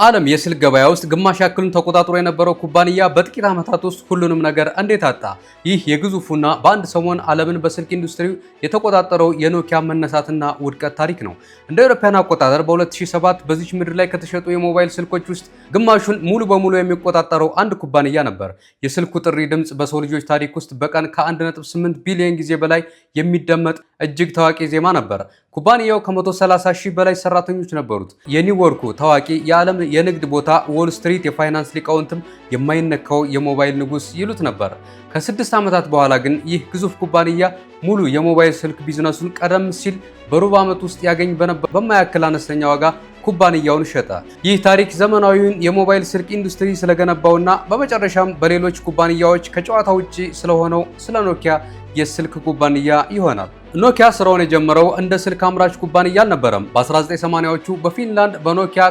በዓለም የስልክ ገበያ ውስጥ ግማሽ ያክሉን ተቆጣጥሮ የነበረው ኩባንያ በጥቂት ዓመታት ውስጥ ሁሉንም ነገር እንዴት አጣ? ይህ የግዙፉና በአንድ ሰሞን ዓለምን በስልክ ኢንዱስትሪው የተቆጣጠረው የኖኪያ መነሳትና ውድቀት ታሪክ ነው። እንደ አውሮፓውያን አቆጣጠር በ2007 በዚች ምድር ላይ ከተሸጡ የሞባይል ስልኮች ውስጥ ግማሹን ሙሉ በሙሉ የሚቆጣጠረው አንድ ኩባንያ ነበር። የስልኩ ጥሪ ድምፅ በሰው ልጆች ታሪክ ውስጥ በቀን ከ1.8 ቢሊዮን ጊዜ በላይ የሚደመጥ እጅግ ታዋቂ ዜማ ነበር። ኩባንያው ከ130 ሺህ በላይ ሰራተኞች ነበሩት። የኒውዮርኩ ታዋቂ የዓለም የንግድ ቦታ ዎል ስትሪት የፋይናንስ ሊቃውንትም የማይነካው የሞባይል ንጉስ ይሉት ነበር። ከ6 ዓመታት በኋላ ግን ይህ ግዙፍ ኩባንያ ሙሉ የሞባይል ስልክ ቢዝነሱን ቀደም ሲል በሩብ ዓመት ውስጥ ያገኝ በማያክል አነስተኛ ዋጋ ኩባንያውን ሸጠ። ይህ ታሪክ ዘመናዊውን የሞባይል ስልክ ኢንዱስትሪ ስለገነባውና በመጨረሻም በሌሎች ኩባንያዎች ከጨዋታ ውጪ ስለሆነው ስለ ኖኪያ የስልክ ኩባንያ ይሆናል። ኖኪያ ስራውን የጀመረው እንደ ስልክ አምራች ኩባንያ አልነበረም። በ1980ዎቹ በፊንላንድ በኖኪያ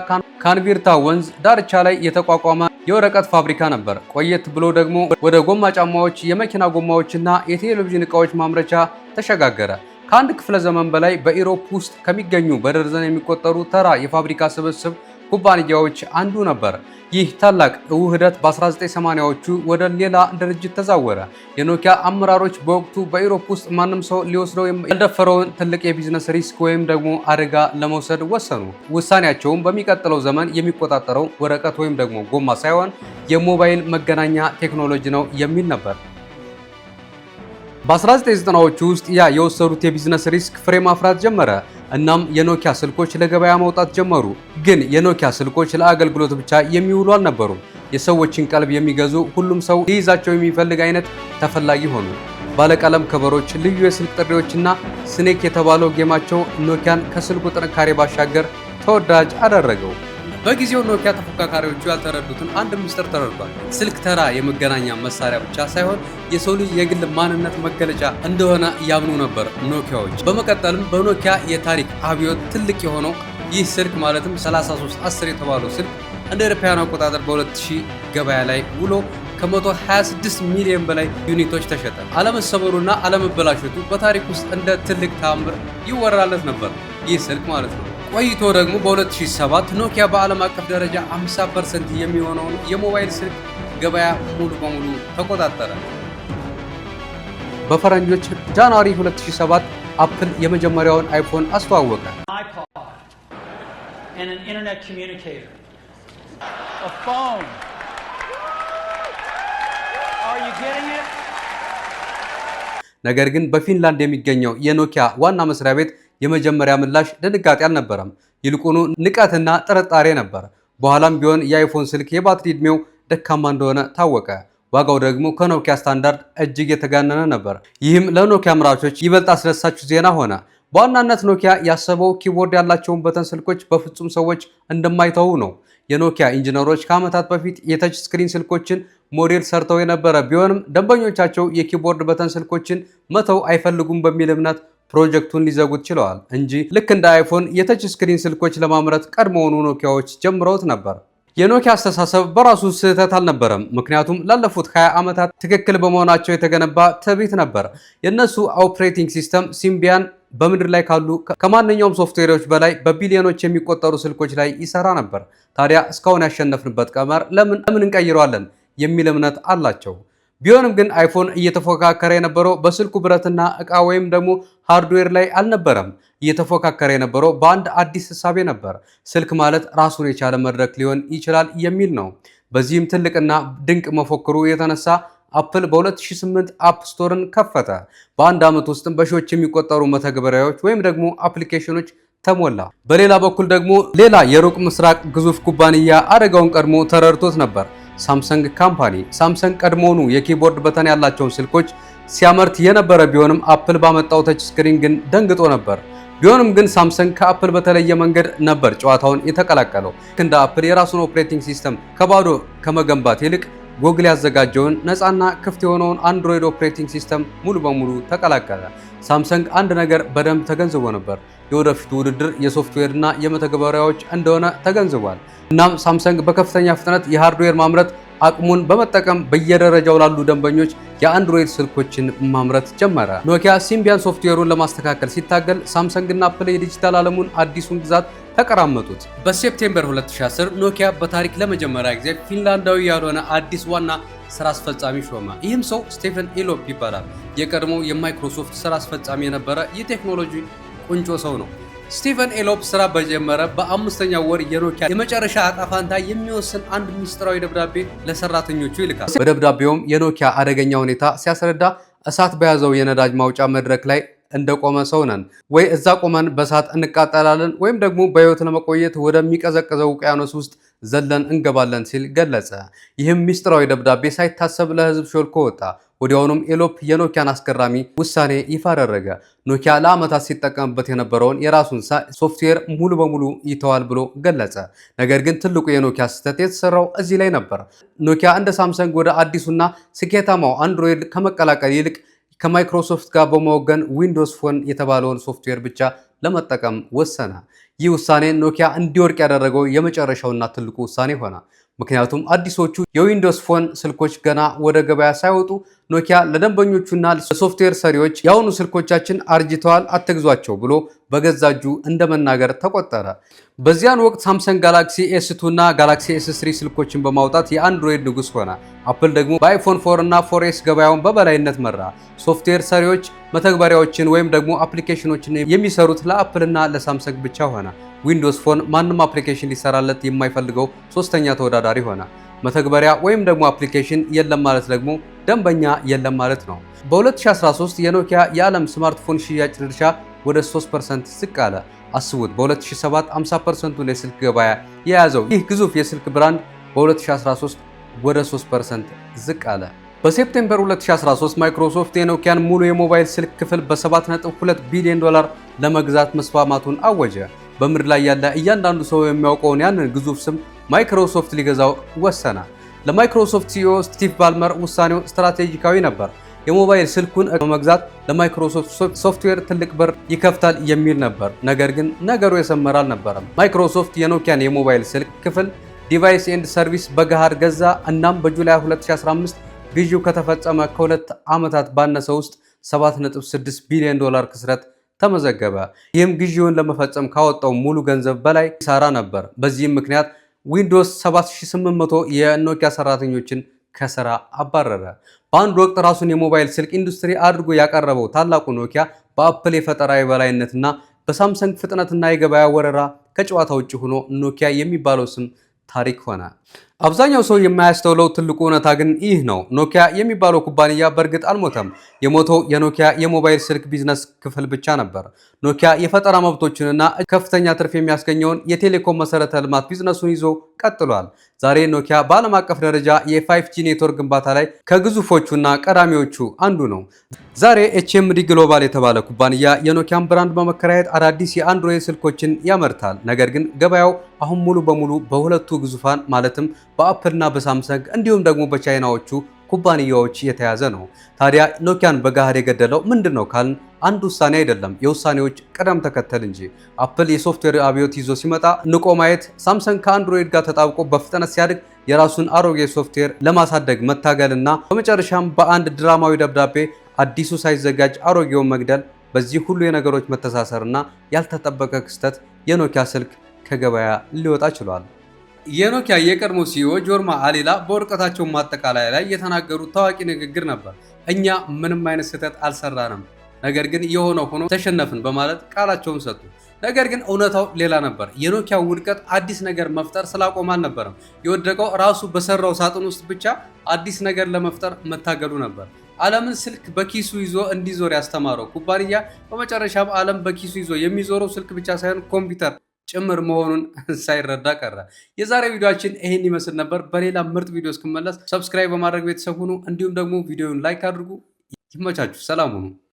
ካንቪርታ ወንዝ ዳርቻ ላይ የተቋቋመ የወረቀት ፋብሪካ ነበር። ቆየት ብሎ ደግሞ ወደ ጎማ ጫማዎች፣ የመኪና ጎማዎችና የቴሌቪዥን ዕቃዎች ማምረቻ ተሸጋገረ። ከአንድ ክፍለ ዘመን በላይ በኢሮፕ ውስጥ ከሚገኙ በደርዘን የሚቆጠሩ ተራ የፋብሪካ ስብስብ ኩባንያዎች አንዱ ነበር። ይህ ታላቅ ውህደት በ1980ዎቹ ወደ ሌላ ድርጅት ተዛወረ። የኖኪያ አመራሮች በወቅቱ በኢሮፕ ውስጥ ማንም ሰው ሊወስደው ያልደፈረውን ትልቅ የቢዝነስ ሪስክ ወይም ደግሞ አደጋ ለመውሰድ ወሰኑ። ውሳኔያቸውም በሚቀጥለው ዘመን የሚቆጣጠረው ወረቀት ወይም ደግሞ ጎማ ሳይሆን የሞባይል መገናኛ ቴክኖሎጂ ነው የሚል ነበር። በ1990ዎቹ ውስጥ የወሰዱት የቢዝነስ ሪስክ ፍሬ ማፍራት ጀመረ። እናም የኖኪያ ስልኮች ለገበያ መውጣት ጀመሩ። ግን የኖኪያ ስልኮች ለአገልግሎት ብቻ የሚውሉ አልነበሩም። የሰዎችን ቀልብ የሚገዙ፣ ሁሉም ሰው ሊይዛቸው የሚፈልግ አይነት ተፈላጊ ሆኑ። ባለቀለም ከቨሮች፣ ልዩ የስልክ ጥሪዎችና ስኔክ የተባለው ጌማቸው ኖኪያን ከስልኩ ጥንካሬ ባሻገር ተወዳጅ አደረገው። በጊዜው ኖኪያ ተፎካካሪዎቹ ያልተረዱትን አንድ ምስጢር ተረድቷል። ስልክ ተራ የመገናኛ መሳሪያ ብቻ ሳይሆን የሰው ልጅ የግል ማንነት መገለጫ እንደሆነ ያምኑ ነበር ኖኪያዎች። በመቀጠልም በኖኪያ የታሪክ አብዮት ትልቅ የሆነው ይህ ስልክ ማለትም 3310 የተባለው ስልክ እንደ አውሮፓውያን አቆጣጠር በ2000 ገበያ ላይ ውሎ ከ126 ሚሊዮን በላይ ዩኒቶች ተሸጠ። አለመሰበሩና አለመበላሸቱ በታሪክ ውስጥ እንደ ትልቅ ተአምር ይወራለት ነበር ይህ ስልክ ማለት ነው። ቆይቶ ደግሞ በ2007 ኖኪያ በዓለም አቀፍ ደረጃ 50% የሚሆነውን የሞባይል ስልክ ገበያ ሙሉ በሙሉ ተቆጣጠረ። በፈረንጆች ጃንዋሪ 2007 አፕል የመጀመሪያውን አይፎን አስተዋወቀ። ነገር ግን በፊንላንድ የሚገኘው የኖኪያ ዋና መስሪያ ቤት የመጀመሪያ ምላሽ ድንጋጤ አልነበረም። ይልቁኑ ንቀትና ጥርጣሬ ነበር። በኋላም ቢሆን የአይፎን ስልክ የባትሪ ዕድሜው ደካማ እንደሆነ ታወቀ። ዋጋው ደግሞ ከኖኪያ ስታንዳርድ እጅግ የተጋነነ ነበር። ይህም ለኖኪያ አምራቾች ይበልጥ አስደሳች ዜና ሆነ። በዋናነት ኖኪያ ያሰበው ኪቦርድ ያላቸውን በተን ስልኮች በፍጹም ሰዎች እንደማይተዉ ነው። የኖኪያ ኢንጂነሮች ከዓመታት በፊት የተች ስክሪን ስልኮችን ሞዴል ሰርተው የነበረ ቢሆንም ደንበኞቻቸው የኪቦርድ በተን ስልኮችን መተው አይፈልጉም በሚል እምነት ፕሮጀክቱን ሊዘጉት ችለዋል እንጂ ልክ እንደ አይፎን የተች ስክሪን ስልኮች ለማምረት ቀድሞውኑ ኖኪያዎች ጀምረውት ነበር። የኖኪያ አስተሳሰብ በራሱ ስህተት አልነበረም። ምክንያቱም ላለፉት 20 ዓመታት ትክክል በመሆናቸው የተገነባ ትዕቢት ነበር። የእነሱ ኦፕሬቲንግ ሲስተም ሲምቢያን በምድር ላይ ካሉ ከማንኛውም ሶፍትዌሮች በላይ በቢሊዮኖች የሚቆጠሩ ስልኮች ላይ ይሰራ ነበር። ታዲያ እስካሁን ያሸነፍንበት ቀመር ለምን እንቀይረዋለን የሚል እምነት አላቸው። ቢሆንም ግን አይፎን እየተፎካከረ የነበረው በስልኩ ብረትና ዕቃ ወይም ደግሞ ሃርድዌር ላይ አልነበረም። እየተፎካከረ የነበረው በአንድ አዲስ ህሳቤ ነበር። ስልክ ማለት ራሱን የቻለ መድረክ ሊሆን ይችላል የሚል ነው። በዚህም ትልቅና ድንቅ መፎክሩ የተነሳ አፕል በ2008 አፕ ስቶርን ከፈተ። በአንድ ዓመት ውስጥም በሺዎች የሚቆጠሩ መተግበሪያዎች ወይም ደግሞ አፕሊኬሽኖች ተሞላ። በሌላ በኩል ደግሞ ሌላ የሩቅ ምስራቅ ግዙፍ ኩባንያ አደጋውን ቀድሞ ተረድቶት ነበር። ሳምሰንግ ካምፓኒ። ሳምሰንግ ቀድሞውኑ የኪቦርድ በተን ያላቸውን ስልኮች ሲያመርት የነበረ ቢሆንም አፕል ባመጣው ተች ስክሪን ግን ደንግጦ ነበር። ቢሆንም ግን ሳምሰንግ ከአፕል በተለየ መንገድ ነበር ጨዋታውን የተቀላቀለው። እንደ አፕል የራሱን ኦፕሬቲንግ ሲስተም ከባዶ ከመገንባት ይልቅ ጎግል ያዘጋጀውን ነፃና ክፍት የሆነውን አንድሮይድ ኦፕሬቲንግ ሲስተም ሙሉ በሙሉ ተቀላቀለ። ሳምሰንግ አንድ ነገር በደንብ ተገንዝቦ ነበር። የወደፊቱ ውድድር የሶፍትዌርና የመተግበሪያዎች እንደሆነ ተገንዝቧል። እናም ሳምሰንግ በከፍተኛ ፍጥነት የሃርድዌር ማምረት አቅሙን በመጠቀም በየደረጃው ላሉ ደንበኞች የአንድሮይድ ስልኮችን ማምረት ጀመረ። ኖኪያ ሲምቢያን ሶፍትዌሩን ለማስተካከል ሲታገል፣ ሳምሰንግ እና አፕል የዲጂታል ዓለሙን አዲሱን ግዛት ተቀራመጡት። በሴፕቴምበር 2010 ኖኪያ በታሪክ ለመጀመሪያ ጊዜ ፊንላንዳዊ ያልሆነ አዲስ ዋና ስራ አስፈጻሚ ሾመ። ይህም ሰው ስቴፈን ኤሎፕ ይባላል። የቀድሞ የማይክሮሶፍት ስራ አስፈጻሚ የነበረ የቴክኖሎጂ ቁንጮ ሰው ነው። ስቴፈን ኤሎፕ ስራ በጀመረ በአምስተኛው ወር የኖኪያ የመጨረሻ ዕጣ ፈንታ የሚወስን አንድ ምስጢራዊ ደብዳቤ ለሰራተኞቹ ይልካል። በደብዳቤውም የኖኪያ አደገኛ ሁኔታ ሲያስረዳ እሳት በያዘው የነዳጅ ማውጫ መድረክ ላይ እንደቆመ ሰው ነን፣ ወይ እዛ ቆመን በእሳት እንቃጠላለን ወይም ደግሞ በህይወት ለመቆየት ወደሚቀዘቅዘው ውቅያኖስ ውስጥ ዘለን እንገባለን ሲል ገለጸ። ይህም ሚስጥራዊ ደብዳቤ ሳይታሰብ ለህዝብ ሾልኮ ወጣ። ወዲያውኑም ኤሎፕ የኖኪያን አስገራሚ ውሳኔ ይፋ አደረገ። ኖኪያ ለዓመታት ሲጠቀምበት የነበረውን የራሱን ሶፍትዌር ሙሉ በሙሉ ይተዋል ብሎ ገለጸ። ነገር ግን ትልቁ የኖኪያ ስህተት የተሰራው እዚህ ላይ ነበር። ኖኪያ እንደ ሳምሰንግ ወደ አዲሱና ስኬታማው አንድሮይድ ከመቀላቀል ይልቅ ከማይክሮሶፍት ጋር በመወገን ዊንዶውስ ፎን የተባለውን ሶፍትዌር ብቻ ለመጠቀም ወሰነ። ይህ ውሳኔ ኖኪያ እንዲወድቅ ያደረገው የመጨረሻውና ትልቁ ውሳኔ ሆነ። ምክንያቱም አዲሶቹ የዊንዶውስ ፎን ስልኮች ገና ወደ ገበያ ሳይወጡ ኖኪያ ለደንበኞቹና ለሶፍትዌር ሰሪዎች የአሁኑ ስልኮቻችን አርጅተዋል፣ አትግዟቸው ብሎ በገዛ እጁ እንደመናገር ተቆጠረ። በዚያን ወቅት ሳምሰንግ ጋላክሲ ኤስ2 እና ጋላክሲ ኤስ3 ስልኮችን በማውጣት የአንድሮይድ ንጉስ ሆነ። አፕል ደግሞ በአይፎን 4 እና 4ኤስ ገበያውን በበላይነት መራ። ሶፍትዌር ሰሪዎች መተግበሪያዎችን ወይም ደግሞ አፕሊኬሽኖችን የሚሰሩት ለአፕል እና ለሳምሰንግ ብቻ ሆነ። ዊንዶውስ ፎን ማንም አፕሊኬሽን ሊሰራለት የማይፈልገው ሶስተኛ ተወዳዳሪ ሆነ። መተግበሪያ ወይም ደግሞ አፕሊኬሽን የለም ማለት ደግሞ ደንበኛ የለም ማለት ነው። በ2013 የኖኪያ የዓለም ስማርትፎን ሽያጭ ድርሻ ወደ 3% ዝቅ አለ። አስቡት፣ በ2007 50%ን የስልክ ገበያ የያዘው ይህ ግዙፍ የስልክ ብራንድ በ2013 ወደ 3% ዝቅ አለ። በሴፕቴምበር 2013 ማይክሮሶፍት የኖኪያን ሙሉ የሞባይል ስልክ ክፍል በ7.2 ቢሊዮን ዶላር ለመግዛት መስማማቱን አወጀ። በምድር ላይ ያለ እያንዳንዱ ሰው የሚያውቀውን ያንን ግዙፍ ስም ማይክሮሶፍት ሊገዛው ወሰነ። ለማይክሮሶፍት ሲኢኦ ስቲቭ ባልመር ውሳኔው ስትራቴጂካዊ ነበር። የሞባይል ስልኩን በመግዛት ለማይክሮሶፍት ሶፍትዌር ትልቅ በር ይከፍታል የሚል ነበር። ነገር ግን ነገሩ የሰመረ አልነበረም። ማይክሮሶፍት የኖኪያን የሞባይል ስልክ ክፍል ዲቫይስ ኤንድ ሰርቪስ በገሃድ ገዛ። እናም በጁላይ 2015 ግዢው ከተፈጸመ ከሁለት ዓመታት ባነሰ ውስጥ 7.6 ቢሊዮን ዶላር ክስረት ተመዘገበ። ይህም ግዢውን ለመፈጸም ካወጣው ሙሉ ገንዘብ በላይ ኪሳራ ነበር። በዚህም ምክንያት ዊንዶውስ 7800 የኖኪያ ሰራተኞችን ከስራ አባረረ። በአንድ ወቅት ራሱን የሞባይል ስልክ ኢንዱስትሪ አድርጎ ያቀረበው ታላቁ ኖኪያ በአፕል የፈጠራ የበላይነትና በሳምሰንግ ፍጥነትና የገበያ ወረራ ከጨዋታ ውጭ ሆኖ ኖኪያ የሚባለው ስም ታሪክ ሆነ። አብዛኛው ሰው የማያስተውለው ትልቁ እውነታ ግን ይህ ነው። ኖኪያ የሚባለው ኩባንያ በእርግጥ አልሞተም። የሞተው የኖኪያ የሞባይል ስልክ ቢዝነስ ክፍል ብቻ ነበር። ኖኪያ የፈጠራ መብቶችንና ከፍተኛ ትርፍ የሚያስገኘውን የቴሌኮም መሰረተ ልማት ቢዝነሱን ይዞ ቀጥሏል። ዛሬ ኖኪያ በዓለም አቀፍ ደረጃ የ5G ኔትወርክ ግንባታ ላይ ከግዙፎቹና ቀዳሚዎቹ አንዱ ነው። ዛሬ ኤችኤምዲ ግሎባል የተባለ ኩባንያ የኖኪያን ብራንድ በመከራየት አዳዲስ የአንድሮይድ ስልኮችን ያመርታል። ነገር ግን ገበያው አሁን ሙሉ በሙሉ በሁለቱ ግዙፋን ማለትም በአፕልና በሳምሰንግ እንዲሁም ደግሞ በቻይናዎቹ ኩባንያዎች የተያዘ ነው። ታዲያ ኖኪያን በገሃድ የገደለው ምንድን ነው ካልን አንድ ውሳኔ አይደለም፣ የውሳኔዎች ቅደም ተከተል እንጂ። አፕል የሶፍትዌር አብዮት ይዞ ሲመጣ ንቆ ማየት፣ ሳምሰንግ ከአንድሮይድ ጋር ተጣብቆ በፍጥነት ሲያድግ የራሱን አሮጌ ሶፍትዌር ለማሳደግ መታገልና በመጨረሻም በአንድ ድራማዊ ደብዳቤ አዲሱ ሳይዘጋጅ አሮጌውን መግደል። በዚህ ሁሉ የነገሮች መተሳሰርና ያልተጠበቀ ክስተት የኖኪያ ስልክ ከገበያ ሊወጣ ችሏል። የኖኪያ የቀድሞ ሲኢኦ ጆርማ አሊላ በወረቀታቸው ማጠቃለያ ላይ የተናገሩት ታዋቂ ንግግር ነበር። እኛ ምንም አይነት ስህተት አልሰራንም፣ ነገር ግን የሆነው ሆኖ ተሸነፍን በማለት ቃላቸውን ሰጡ። ነገር ግን እውነታው ሌላ ነበር። የኖኪያ ውድቀት አዲስ ነገር መፍጠር ስላቆመ አልነበረም። የወደቀው ራሱ በሰራው ሳጥን ውስጥ ብቻ አዲስ ነገር ለመፍጠር መታገሉ ነበር። ዓለምን ስልክ በኪሱ ይዞ እንዲዞር ያስተማረው ኩባንያ በመጨረሻም ዓለም በኪሱ ይዞ የሚዞረው ስልክ ብቻ ሳይሆን ኮምፒውተር ጭምር መሆኑን ሳይረዳ ቀረ። የዛሬ ቪዲዮአችን ይሄን ይመስል ነበር። በሌላ ምርጥ ቪዲዮ እስክመለስ ሰብስክራይብ በማድረግ ቤተሰብ ሁኑ። እንዲሁም ደግሞ ቪዲዮውን ላይክ አድርጉ። ይመቻችሁ። ሰላም ሁኑ።